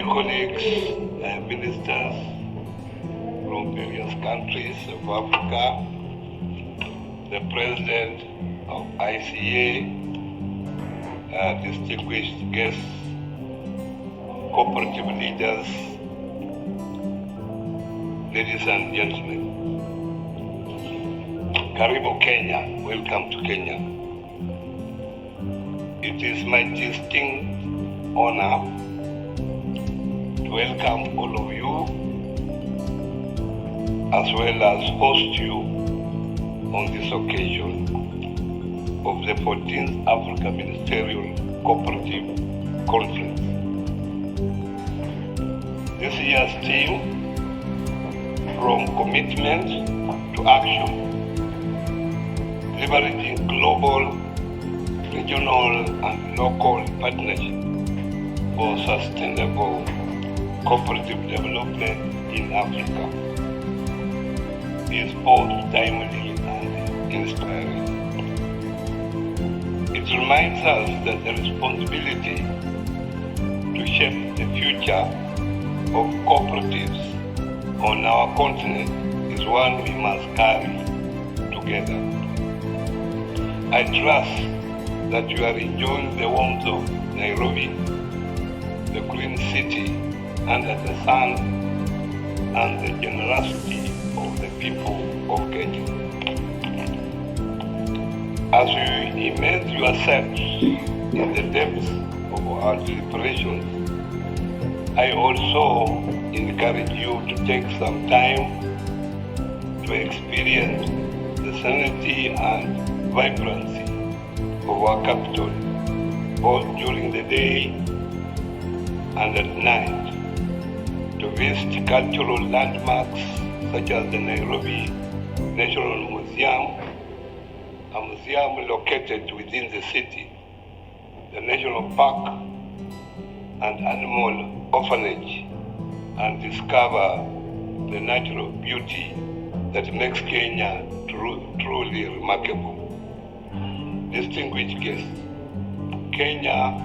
my colleagues, ministers from various countries of Africa, the president of ICA, distinguished guests, cooperative leaders, ladies and gentlemen. Karibu Kenya, welcome to Kenya. It is my distinct honor to welcome all of you, as well as host you on this occasion of the 14th Africa Ministerial Cooperative Conference. This year's theme, from commitment to action, leveraging global, regional, and local partnership for sustainable cooperative development in Africa, is both timely and inspiring. It reminds us that the responsibility to shape the future of cooperatives on our continent is one we must carry together. I trust that you are enjoying the warmth of Nairobi, the green city under the sun, and the generosity of the people of Kenya. As you immerse yourselves in the depths of our deliberations, I also encourage you to take some time to experience the serenity and vibrancy of our capital, both during the day and at night, to visit cultural landmarks such as the Nairobi National Museum, a museum located within the city, the National Park and Animal Orphanage, and discover the natural beauty that makes Kenya truly remarkable. Distinguished guests, Kenya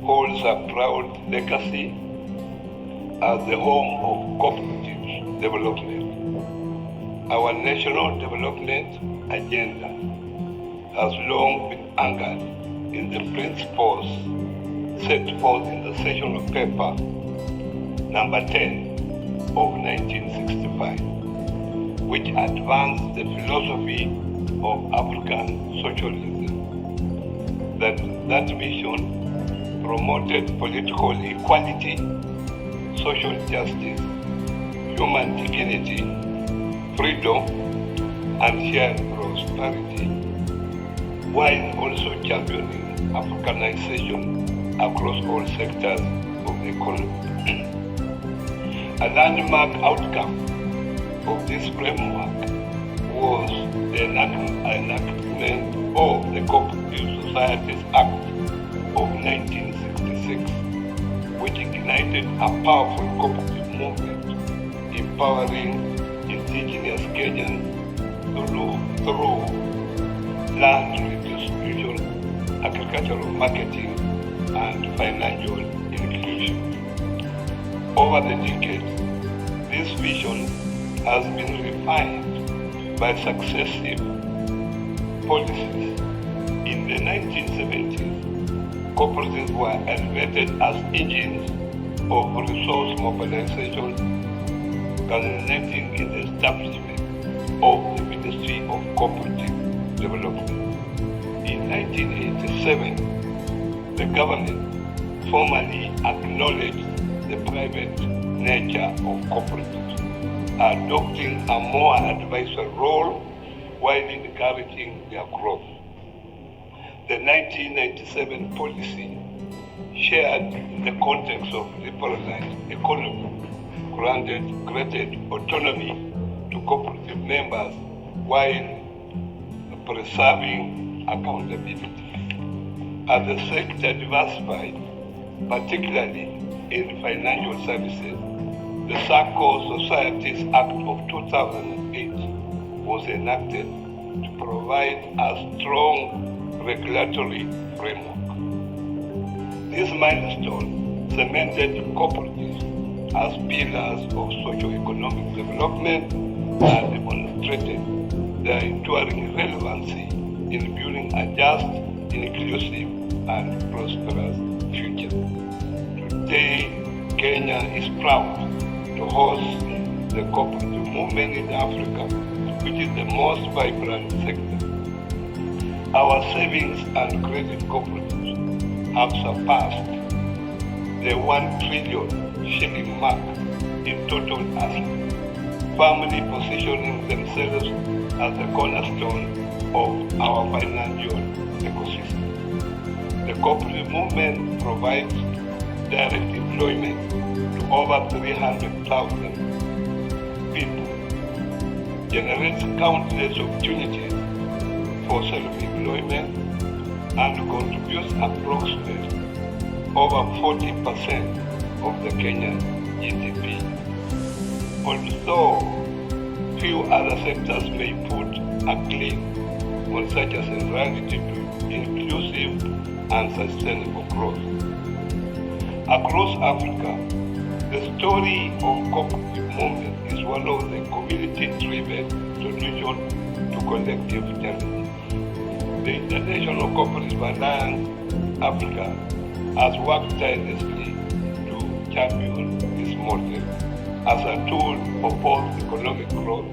holds a proud legacy as the home of cooperative development. Our national development agenda has long been anchored in the principles set forth in the session of paper number 10 of 1965, which advanced the philosophy of African socialism. That vision promoted political equality, social justice, human dignity, freedom, and shared prosperity, while also championing Africanization across all sectors of the economy. A landmark outcome of this framework was the enactment of the Cooperative Societies Act of 1966, which ignited a powerful cooperative movement, empowering indigenous Kenyans through land redistribution, agricultural marketing, and financial inclusion. Over the decades, this vision has been refined by successive policies. In the 1970s, cooperatives were elevated as engines of resource mobilization, culminating in the establishment of the Ministry of Cooperative Development. In 1987, the government formally acknowledged the private nature of cooperatives, adopting a more advisory role while encouraging their growth. The 1997 policy, shared in the context of liberalized economy, granted autonomy to cooperative members while preserving accountability. As the sector diversified, particularly in financial services, the SACCO Societies Act of 2008 was enacted to provide a strong regulatory framework. This milestone cemented cooperatives as pillars of socio-economic development and demonstrated their enduring relevancy in building a just, inclusive, and prosperous future. Today, Kenya is proud to host the cooperative movement in Africa, which is the most vibrant sector. Our savings and credit cooperatives have surpassed the 1 trillion shilling mark in total assets, firmly positioning themselves as the cornerstone of our financial ecosystem. The cooperative movement provides direct employment to over 300,000 people, generates countless opportunities for self-employment, and contributes approximately over 40% of the Kenyan GDP. Although few other sectors may put a claim on such as environmental, inclusive, and sustainable growth. Across Africa, the story of cooperative movement is one of the community-driven solutions to collective challenges. The International Cooperative Alliance Africa has worked tirelessly to champion this model as a tool for both economic growth,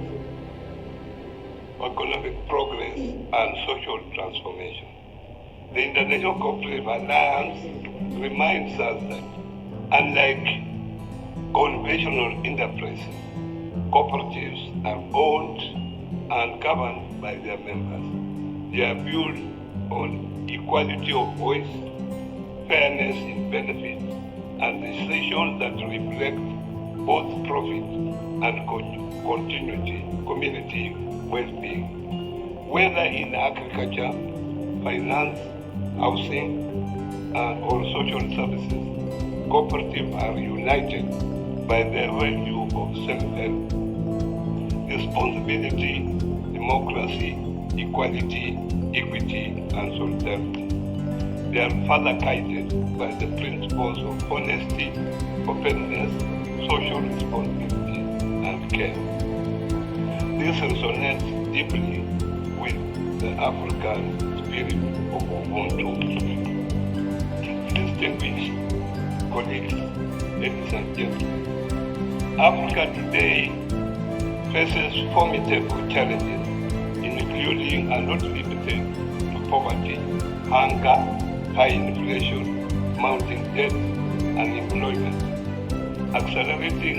economic progress, and social transformation. The International Cooperative Alliance reminds us that, unlike conventional enterprises, cooperatives are owned and governed by their members. They are built on equality of voice, fairness in benefits, and decisions that reflect both profit and community well-being. Whether in agriculture, finance, housing, or social services, cooperatives are united by the value of self-help, responsibility, democracy, equality, equity, and solidarity. They are further guided by the principles of honesty, openness, social responsibility, and care. This resonates deeply with the African spirit of Ubuntu. Distinguished colleagues, ladies and gentlemen, Africa today faces formidable challenges, including and not limited to poverty, hunger, high inflation, mounting debt, and unemployment, accelerating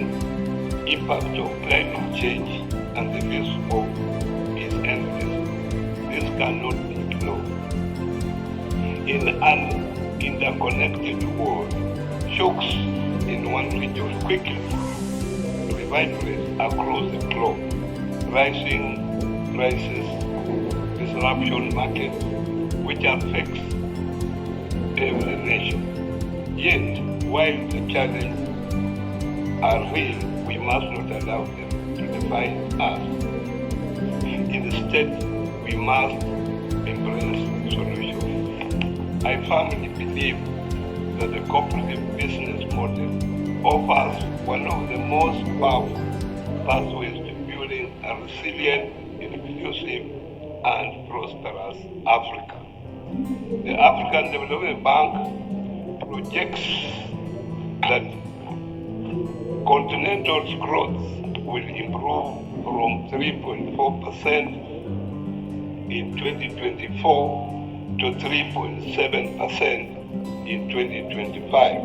impact of climate change, and the risk of its endless. This cannot be ignored. In an interconnected world, shocks in one region quickly reverberates across the globe, rising prices, disruption markets, which affects every nation. Yet, while the challenges are real, we must not allow them to define us. Instead, we must embrace solutions. I firmly believe that the cooperative business model offers one of the most powerful pathways to building a resilient, inclusive, and prosperous Africa. The African Development Bank projects that continental's growth will improve from 3.4% in 2024 to 3.7% in 2025,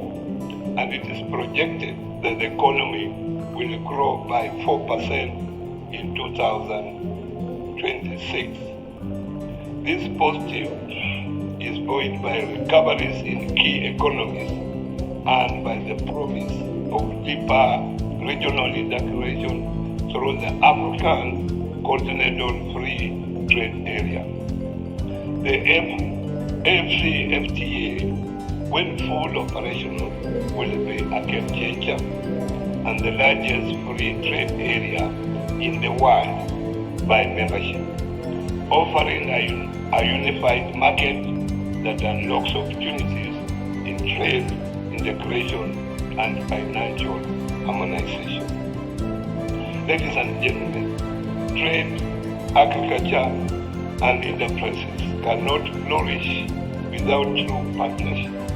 and it is projected that the economy will grow by 4% in 2026. This positive is buoyed by recoveries in key economies and by the promise of deeper regional integration through the African Continental Free Trade Area. The AfCFTA, when full operational, will be a game changer and the largest free trade area in the world by membership, offering a unified market that unlocks opportunities in trade, integration and financial harmonization. Ladies and gentlemen, trade, agriculture, and enterprises cannot flourish without true partnership.